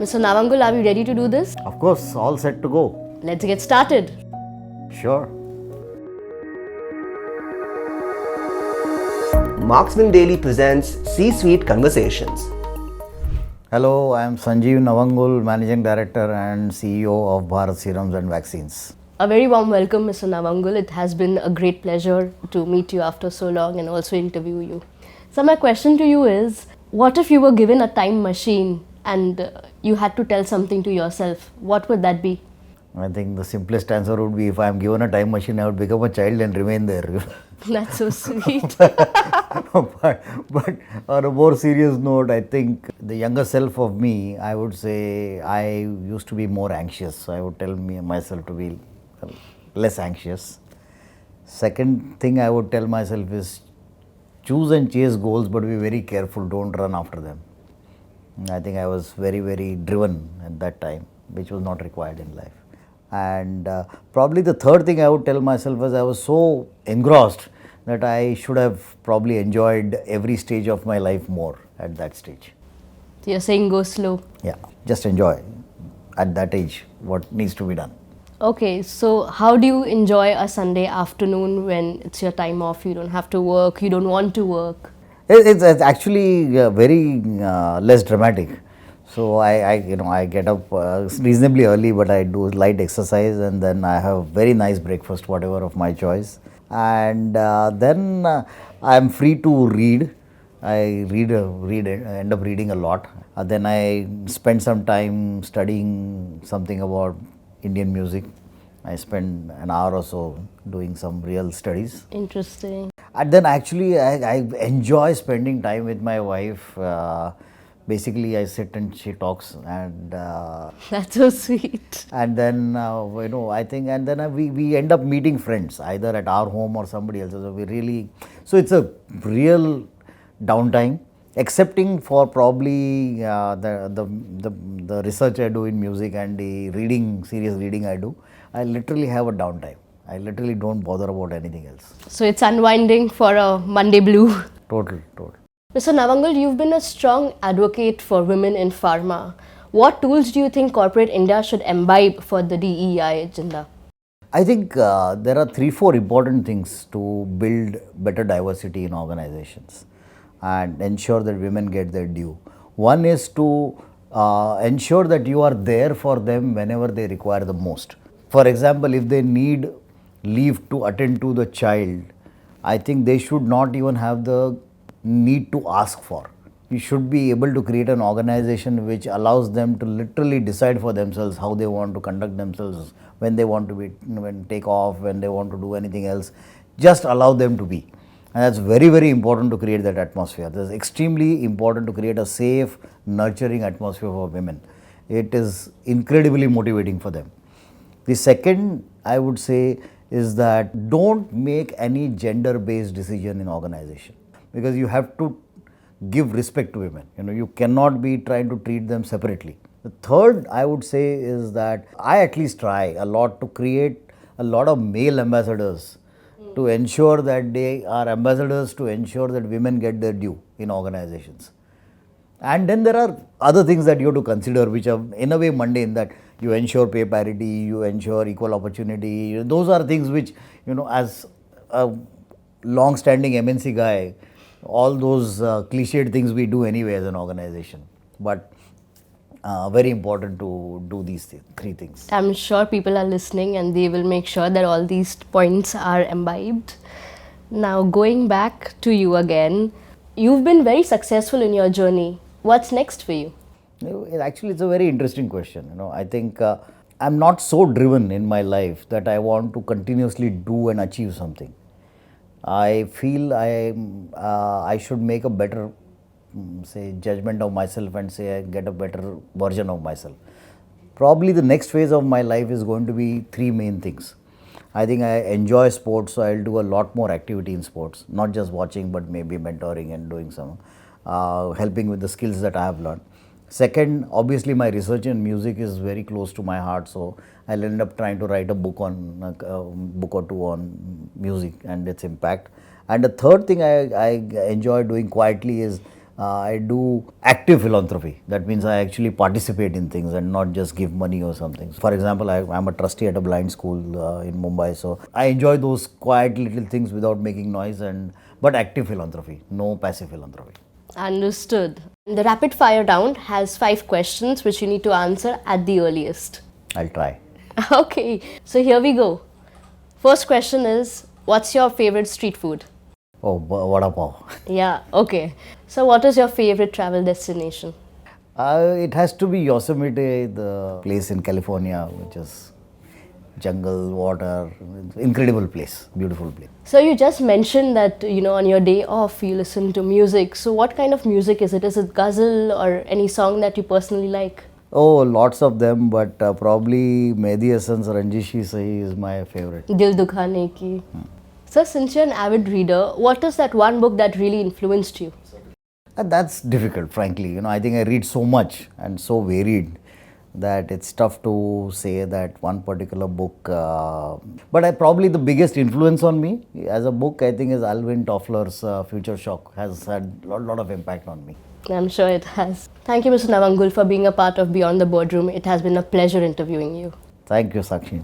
Mr. Navangul, are we ready to do this? Of course, all set to go. Let's get started. Sure. Marksman Daily presents C-Suite Conversations. Hello, I am Sanjiv Navangul, Managing Director and CEO of Bharat Serums and Vaccines. A very warm welcome, Mr. Navangul. It has been a great pleasure to meet you after so long and also interview you. So my question to you is, what if you were given a time machine and you had to tell something to yourself? What would that be? I think the simplest answer would be if I am given a time machine, I would become a child and remain there. That's so sweet. but on a more serious note, I think the younger self of me, I would say I used to be more anxious. So I would tell myself to be less anxious. Second thing I would tell myself is choose and chase goals, but be very careful, don't run after them. I think I was very, very driven at that time, which was not required in life. And probably the third thing I would tell myself was I was so engrossed that I should have probably enjoyed every stage of my life more at that stage. So you're saying go slow. Yeah, just enjoy at that age what needs to be done. Okay, so how do you enjoy a Sunday afternoon when it's your time off, you don't have to work, you don't want to work? It's actually very less dramatic. So I get up reasonably early, but I do light exercise and then I have very nice breakfast, whatever of my choice. And then I am free to read. I end up reading a lot. Then I spend some time studying something about Indian music. I spend an hour or so doing some real studies. Interesting. And then actually I enjoy spending time with my wife. Basically, I sit and she talks, and That's so sweet. and then I think, and then we end up meeting friends either at our home or somebody else's. So it's a real downtime, excepting for probably the research I do in music and the serious reading I do. I literally have a downtime. I literally don't bother about anything else. So it's unwinding for a Monday blue. Total. Mr. Navangul, you've been a strong advocate for women in pharma. What tools do you think corporate India should imbibe for the DEI agenda? I think there are 3-4 important things to build better diversity in organizations and ensure that women get their due. One is to ensure that you are there for them whenever they require the most. For example, if they need leave to attend to the child, I think they should not even have the need to ask for. You should be able to create an organization which allows them to literally decide for themselves how they want to conduct themselves, when they want to take off, when they want to do anything else. Just allow them to be. And that's very, very important to create that atmosphere. It's extremely important to create a safe, nurturing atmosphere for women. It is incredibly motivating for them. The second, I would say, is that don't make any gender-based decision in organization, because you have to give respect to women. You cannot be trying to treat them separately. The third, I would say, is that I at least try a lot to create a lot of male ambassadors to ensure that they are ambassadors to ensure that women get their due in organizations. And then there are other things that you have to consider which are in a way mundane, that you ensure pay parity, you ensure equal opportunity. Those are things which, as a long-standing MNC guy, all those cliched things we do anyway as an organization. But very important to do these 3 things. I'm sure people are listening and they will make sure that all these points are imbibed. Now, going back to you again, you've been very successful in your journey. What's next for you? Actually, it's a very interesting question. I think I'm not so driven in my life that I want to continuously do and achieve something. I feel I should make a better, judgment of myself and I get a better version of myself. Probably the next phase of my life is going to be 3 main things. I think I enjoy sports, so I'll do a lot more activity in sports, not just watching, but maybe mentoring and doing some helping with the skills that I have learned. Second, obviously my research in music is very close to my heart, so I'll end up trying to write a book or two on music and its impact. And the third thing I enjoy doing quietly is I do active philanthropy. That means I actually participate in things and not just give money or something. For example, I'm a trustee at a blind school in Mumbai, so I enjoy those quiet little things without making noise, but active philanthropy, no passive philanthropy. Understood. The rapid fire round has 5 questions which you need to answer at the earliest. I'll try. Okay, so here we go. First question is, what's your favorite street food? Oh, vada pav. Yeah, okay. So what is your favorite travel destination? It has to be Yosemite, the place in California, which is jungle, water, incredible place, beautiful place. So you just mentioned that, on your day off you listen to music. So what kind of music is it? Is it ghazal or any song that you personally like? Oh, lots of them, but probably Mehdi Hasan's Ranjishi Sahi is my favorite. Dil Dukhane Ki. So since you're an avid reader, what is that one book that really influenced you? That's difficult, frankly. I think I read so much and so varied that it's tough to say that one particular book. But probably the biggest influence on me as a book, I think, is Alvin Toffler's Future Shock. Has had a lot of impact on me. I'm sure it has. Thank you, Mr. Navangul, for being a part of Beyond the Boardroom. It has been a pleasure interviewing you. Thank you, Sakshi.